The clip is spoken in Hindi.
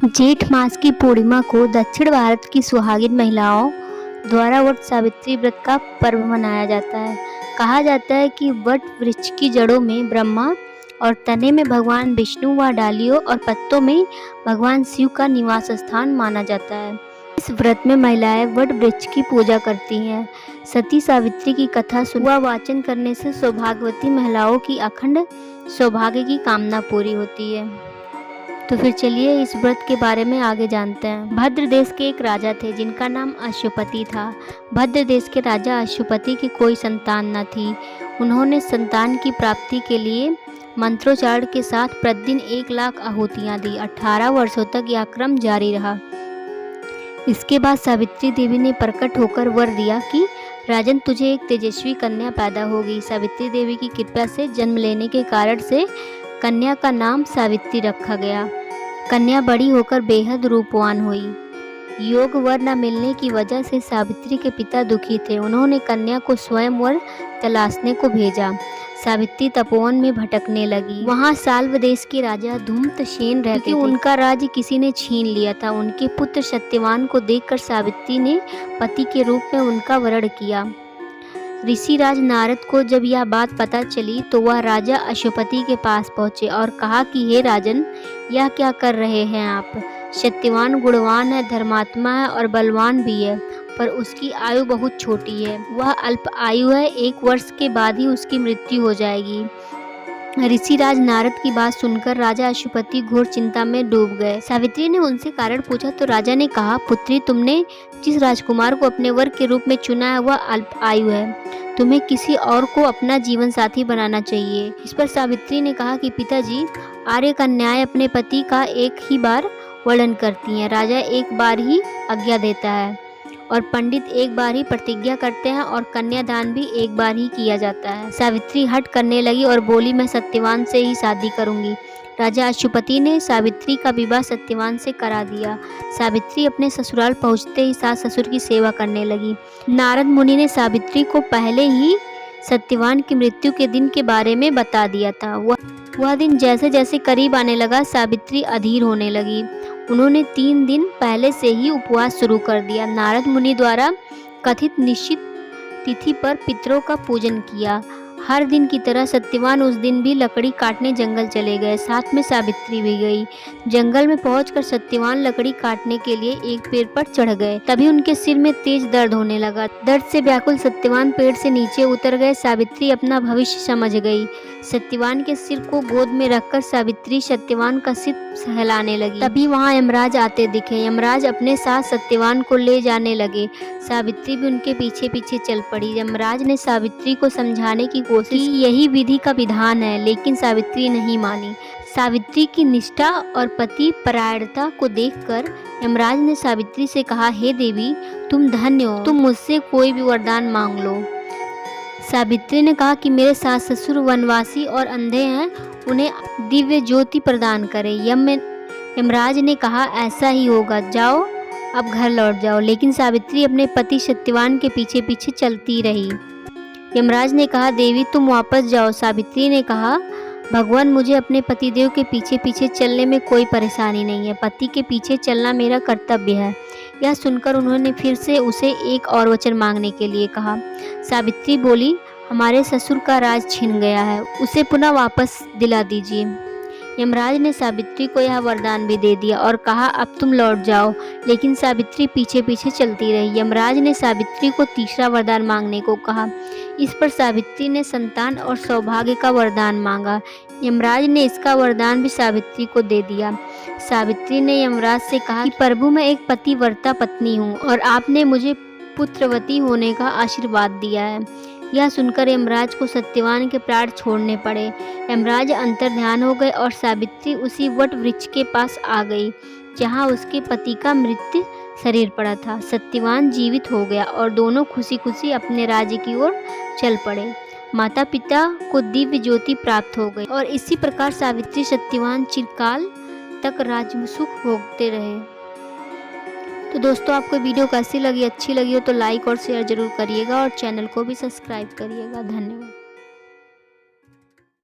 जेठ मास की पूर्णिमा को दक्षिण भारत की सुहागिन महिलाओं द्वारा वट सावित्री व्रत का पर्व मनाया जाता है। कहा जाता है कि वट वृक्ष की जड़ों में ब्रह्मा और तने में भगवान विष्णु व डालियों और पत्तों में भगवान शिव का निवास स्थान माना जाता है। इस व्रत में महिलाएं वट वृक्ष की पूजा करती हैं। सती सावित्री की कथा सुनवा वाचन करने से सौभाग्यवती महिलाओं की अखंड सौभाग्य की कामना पूरी होती है। तो फिर चलिए इस व्रत के बारे में आगे जानते हैं। भद्र देश के एक राजा थे जिनका नाम अश्वपति था। भद्र देश के राजा अश्वपति की कोई संतान न थी। उन्होंने संतान की प्राप्ति के लिए मंत्रोच्चारण के साथ प्रतिदिन 1,00,000 आहुतियाँ दी। 18 वर्षों तक यह क्रम जारी रहा। इसके बाद सावित्री देवी ने प्रकट होकर वर दिया कि राजन, तुझे एक तेजस्वी कन्या पैदा होगी। सावित्री देवी की कृपा से जन्म लेने के कारण से कन्या का नाम सावित्री रखा गया। कन्या बड़ी होकर बेहद रूपवान हुई। योग वर न मिलने की वजह से सावित्री के पिता दुखी थे। उन्होंने कन्या को स्वयं वर तलाशने को भेजा। सावित्री तपोवन में भटकने लगी। वहां साल्व देश के राजा धूम्रसेन रहते थे। उनका राज्य किसी ने छीन लिया था। उनके पुत्र सत्यवान को देखकर सावित्री ने पति के रूप में उनका वरण किया। ऋषिराज नारद को जब यह बात पता चली तो वह राजा अश्वपति के पास पहुंचे और कहा कि हे राजन, यह क्या कर रहे हैं आप? सत्यवान गुणवान है, धर्मात्मा है और बलवान भी है, पर उसकी आयु बहुत छोटी है। वह अल्प आयु है। 1 वर्ष के बाद ही उसकी मृत्यु हो जाएगी। ऋषिराज नारद की बात सुनकर राजा अश्वपति घोर चिंता में डूब गए। सावित्री ने उनसे कारण पूछा तो राजा ने कहा, पुत्री, तुमने जिस राजकुमार को अपने वर के रूप में चुना है वह अल्प आयु है। तुम्हें किसी और को अपना जीवन साथी बनाना चाहिए। इस पर सावित्री ने कहा कि पिताजी, आर्य कन्याएं अपने पति का एक ही बार वर्णन करती हैं। राजा एक बार ही आज्ञा देता है और पंडित एक बार ही प्रतिज्ञा करते हैं और कन्यादान भी एक बार ही किया जाता है। सावित्री हट करने लगी और बोली, मैं सत्यवान से ही शादी करूंगी। राजा अश्वपति ने सावित्री का विवाह सत्यवान से करा दिया। सावित्री अपने ससुराल पहुंचते ही सास ससुर की सेवा करने लगी। नारद मुनि ने सावित्री को पहले ही सत्यवान की मृत्यु के दिन के बारे में बता दिया था। वह दिन जैसे जैसे करीब आने लगा, सावित्री अधीर होने लगी। उन्होंने 3 दिन पहले से ही उपवास शुरू कर दिया। नारद मुनि द्वारा कथित निश्चित तिथि पर पितरों का पूजन किया। हर दिन की तरह सत्यवान उस दिन भी लकड़ी काटने जंगल चले गए। साथ में सावित्री भी गई। जंगल में पहुंचकर सत्यवान लकड़ी काटने के लिए एक पेड़ पर चढ़ गए। तभी उनके सिर में तेज दर्द होने लगा। दर्द से व्याकुल सत्यवान पेड़ से नीचे उतर गए। सावित्री अपना भविष्य समझ गई। सत्यवान के सिर को गोद में रखकर सावित्री सत्यवान का सिर सहलाने लगी। तभी वहां यमराज आते दिखे। यमराज अपने साथ सत्यवान को ले जाने लगे। सावित्री भी उनके पीछे पीछे चल पड़ी। यमराज ने सावित्री को समझाने की कोशिश की, यही विधि का विधान है, लेकिन सावित्री नहीं मानी। सावित्री की निष्ठा और पति परायणता को देखकर यमराज ने सावित्री से कहा, हे देवी, तुम धन्य हो, तुम मुझसे कोई भी वरदान मांग लो। सावित्री ने कहा कि मेरे सास ससुर वनवासी और अंधे हैं, उन्हें दिव्य ज्योति प्रदान करें। यमराज ने कहा, ऐसा ही होगा, जाओ अब घर लौट जाओ। लेकिन सावित्री अपने पति सत्यवान के पीछे पीछे चलती रही। यमराज ने कहा, देवी तुम वापस जाओ। सावित्री ने कहा, भगवान, मुझे अपने पतिदेव के पीछे पीछे चलने में कोई परेशानी नहीं है। पति के पीछे चलना मेरा कर्तव्य है। यह सुनकर उन्होंने फिर से उसे एक और वचन मांगने के लिए कहा। सावित्री बोली, हमारे ससुर का राज छिन गया है, उसे पुनः वापस दिला दीजिए। यमराज ने सावित्री को यह वरदान भी दे दिया और कहा, अब तुम लौट जाओ। लेकिन सावित्री पीछे पीछे चलती रही। यमराज ने सावित्री को तीसरा वरदान मांगने को कहा। इस पर सावित्री ने संतान और सौभाग्य का वरदान मांगा। यमराज ने इसका वरदान भी सावित्री को दे दिया। सावित्री ने यमराज से कहा कि प्रभु, मैं एक पतिव्रता पत्नी हूँ और आपने मुझे पुत्रवती होने का आशीर्वाद दिया है। यह सुनकर यमराज को सत्यवान के प्राण छोड़ने पड़े। यमराज अंतर्ध्यान हो गए और सावित्री उसी वट वृक्ष के पास आ गई जहाँ उसके पति का मृत शरीर पड़ा था। सत्यवान जीवित हो गया और दोनों खुशी खुशी अपने राज्य की ओर चल पड़े। माता पिता को दिव्य ज्योति प्राप्त हो गई और इसी प्रकार सावित्री सत्यवान चिरकाल तक राज्य सुख भोगते रहे। तो दोस्तों, आपको वीडियो कैसी लगी, अच्छी लगी हो तो लाइक और शेयर जरूर करिएगा और चैनल को भी सब्सक्राइब करिएगा। धन्यवाद।